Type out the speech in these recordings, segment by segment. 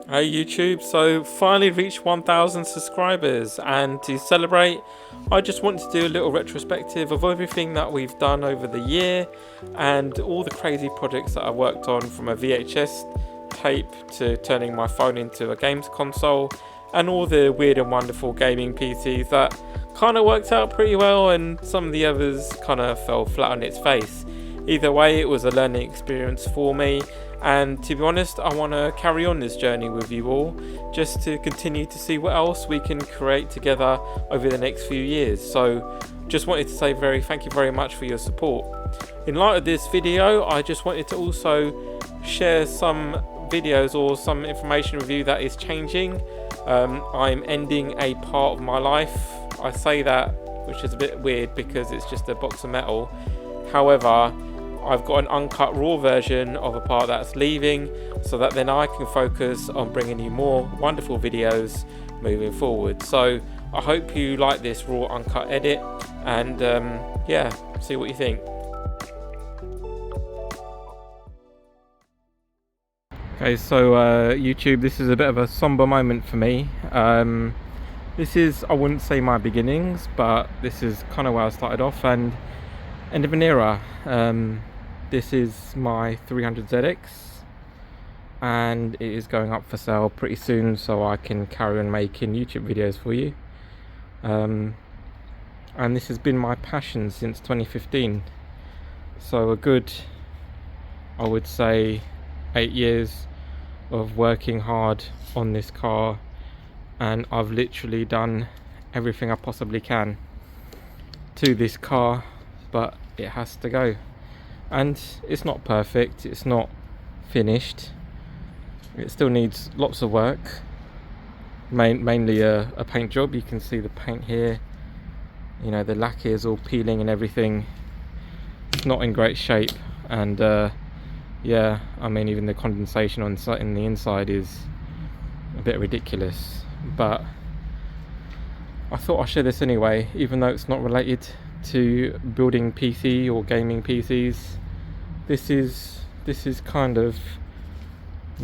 Hey YouTube, so finally reached 1,000 subscribers, and to celebrate I just wanted to do a little retrospective of everything that we've done over the year and all the crazy projects that I worked on, from a VHS tape to turning my phone into a games console, and all the weird and wonderful gaming PCs that kind of worked out pretty well and some of the others kind of fell flat on its face. Either way, it was a learning experience for me, and to be honest, I want to carry on this journey with you all, just to continue to see what else we can create together over the next few years. So just wanted to say thank you very much for your support. In light of this video, I just wanted to also share some videos or some information with you that is changing. I'm ending a part of my life. I say that, which is a bit weird because it's just a box of metal. However, I've got an uncut raw version of a part that's leaving, so that then I can focus on bringing you more wonderful videos moving forward. So I hope you like this raw uncut edit, and yeah, see what you think. Okay, so YouTube, this is a bit of a somber moment for me. This is, I wouldn't say my beginnings, but this is kind of where I started off and end of an era. This is my 300ZX, and it is going up for sale pretty soon, so I can carry on making YouTube videos for you. And this has been my passion since 2015, so a good, I would say, 8 years of working hard on this car, and I've literally done everything I possibly can to this car, but it has to go. And it's not perfect, it's not finished, it still needs lots of work, mainly a paint job. You can see the paint here, you know, the lacquer is all peeling and everything. It's not in great shape, and yeah, I mean, even the condensation in the inside is a bit ridiculous. But I thought I'd share this anyway, even though it's not related to building PC or gaming PCs. This is kind of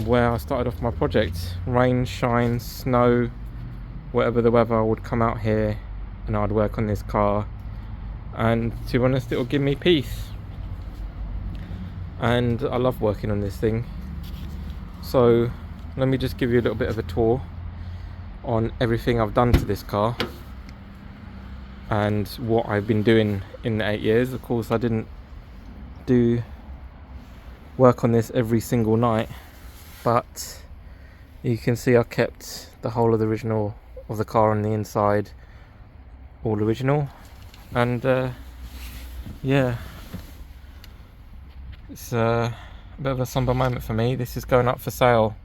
where I started off my project. Rain, shine, snow, whatever the weather, I would come out here and I'd work on this car, and to be honest, it will give me peace, and I love working on this thing. So let me just give you a little bit of a tour on everything I've done to this car and what I've been doing in the 8 years. Of course, I didn't do work on this every single night, but you can see I kept the whole of the original of the car on the inside all original. And yeah, it's a bit of a somber moment for me. This is going up for sale,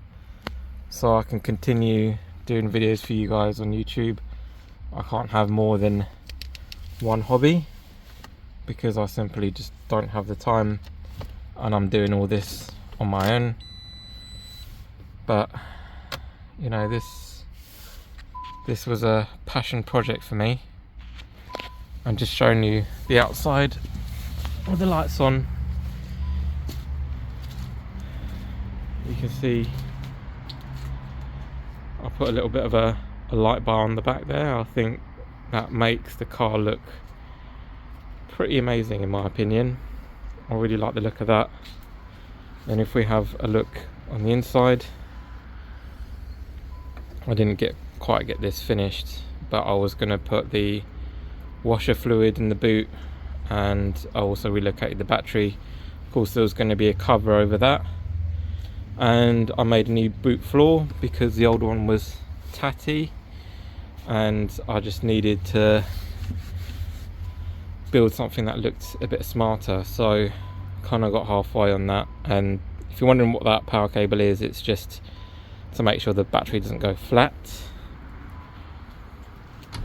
so I can continue doing videos for you guys on YouTube. I can't have more than one hobby because I simply just don't have the time, and I'm doing all this on my own. But you know, this was a passion project for me. I'm just showing you the outside with the lights on. You can see I put a little bit of a light bar on the back there. I think that makes the car look pretty amazing in my opinion. I really like the look of that. And if we have a look on the inside, I didn't quite get this finished, but I was going to put the washer fluid in the boot, and I also relocated the battery. Of course, there was going to be a cover over that, and I made a new boot floor because the old one was tatty, and I just needed to build something that looked a bit smarter. So kind of got halfway on that. And if you're wondering what that power cable is, it's just to make sure the battery doesn't go flat.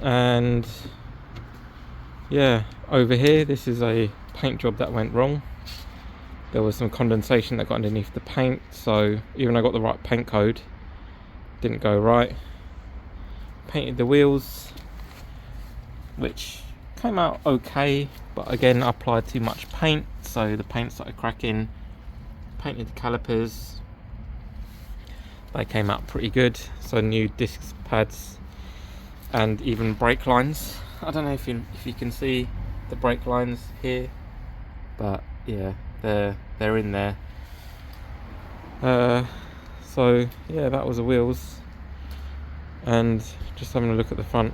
And yeah, over here, this is a paint job that went wrong. There was some condensation that got underneath the paint, so even though I got the right paint code, it didn't go right. Painted the wheels, which came out okay, but again, I applied too much paint, so the paint started cracking. Painted the calipers. they came out pretty good. So new disc pads and even brake lines. I don't know if you can see the brake lines here, but yeah, they're in there. So yeah, that was the wheels. And just having a look at the front,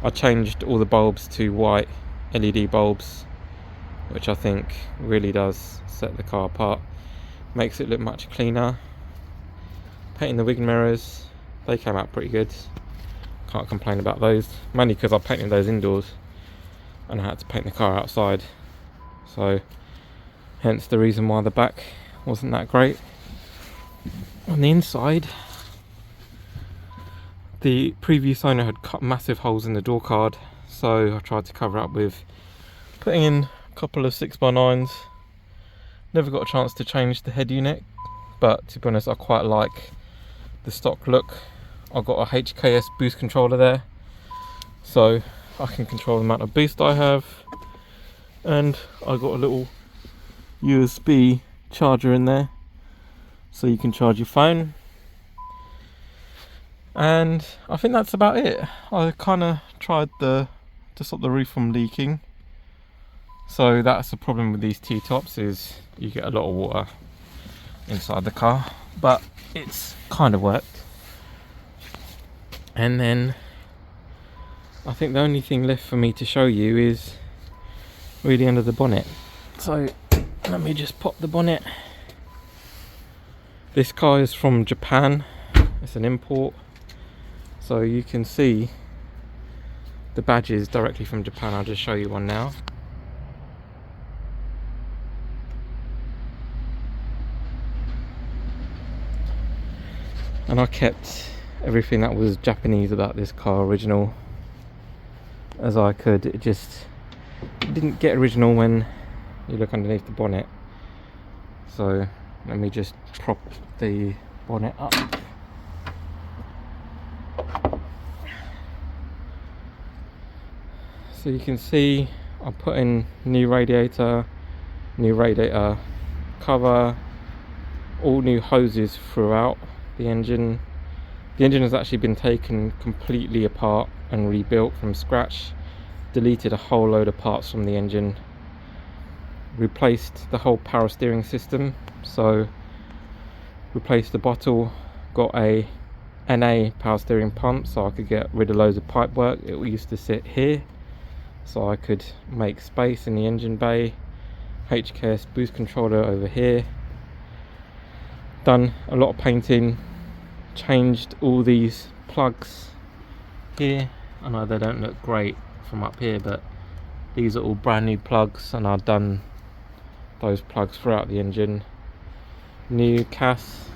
I changed all the bulbs to white LED bulbs, which I think really does set the car apart, makes it look much cleaner. Painting the wing mirrors, they came out pretty good, can't complain about those, mainly because I painted those indoors and I had to paint the car outside, so hence the reason why the back wasn't that great. On the inside, the previous owner had cut massive holes in the door card, so I tried to cover up with putting in a couple of 6x9s. Never got a chance to change the head unit, but to be honest, I quite like the stock look. I've got a HKS boost controller there, so I can control the amount of boost I have, and I got a little USB charger in there, so you can charge your phone. And I think that's about it. I kind of tried to stop the roof from leaking. So that's the problem with these T-tops, is you get a lot of water inside the car, but it's kind of worked. And then I think the only thing left for me to show you is really under the bonnet. So let me just pop the bonnet. This car is from Japan, it's an import. So you can see the badges directly from Japan. I'll just show you one now. And I kept everything that was Japanese about this car original as I could. It didn't get original when you look underneath the bonnet. So let me just prop the bonnet up. So you can see I put in new radiator cover, all new hoses throughout the engine. The engine has actually been taken completely apart and rebuilt from scratch, deleted a whole load of parts from the engine, replaced the whole power steering system, so replaced the bottle, got a NA power steering pump so I could get rid of loads of pipe work. It used to sit here, so I could make space in the engine bay. HKS boost controller over here. Done a lot of painting, changed all these plugs here. I know they don't look great from up here, but these are all brand new plugs, and I've done those plugs throughout the engine. New CAS,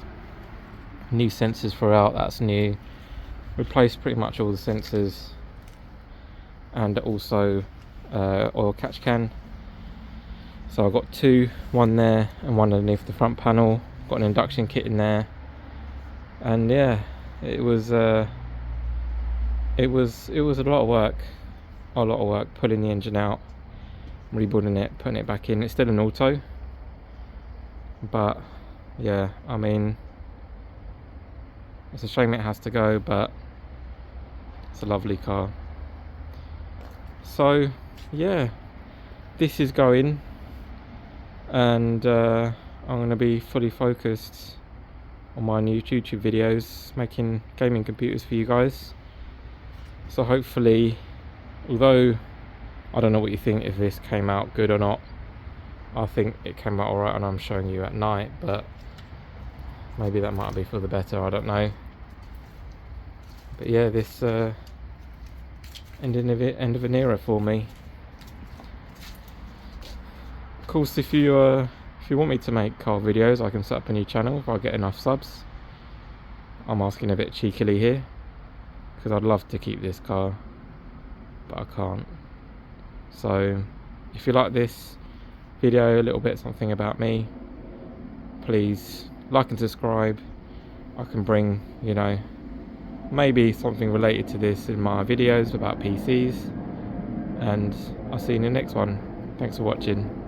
new sensors throughout, that's new. Replaced pretty much all the sensors, and also oil catch can. So I've got two, one there and one underneath the front panel. Got an induction kit in there, and yeah, it was a lot of work pulling the engine out, rebuilding it, putting it back in. It's still an auto, but yeah, I mean, it's a shame it has to go, but it's a lovely car. So yeah, this is going, and I'm going to be fully focused on my new YouTube videos, making gaming computers for you guys. So hopefully, although I don't know what you think if this came out good or not, I think it came out alright, and I'm showing you at night, but maybe that might be for the better, I don't know. But yeah, this end of an era for me. Of course, if you want me to make car videos, I can set up a new channel if I get enough subs. I'm asking a bit cheekily here, because I'd love to keep this car, but I can't. So if you like this video, a little bit something about me, please like and subscribe. I can bring, you know, maybe something related to this in my videos about PCs, and I'll see you in the next one. Thanks for watching.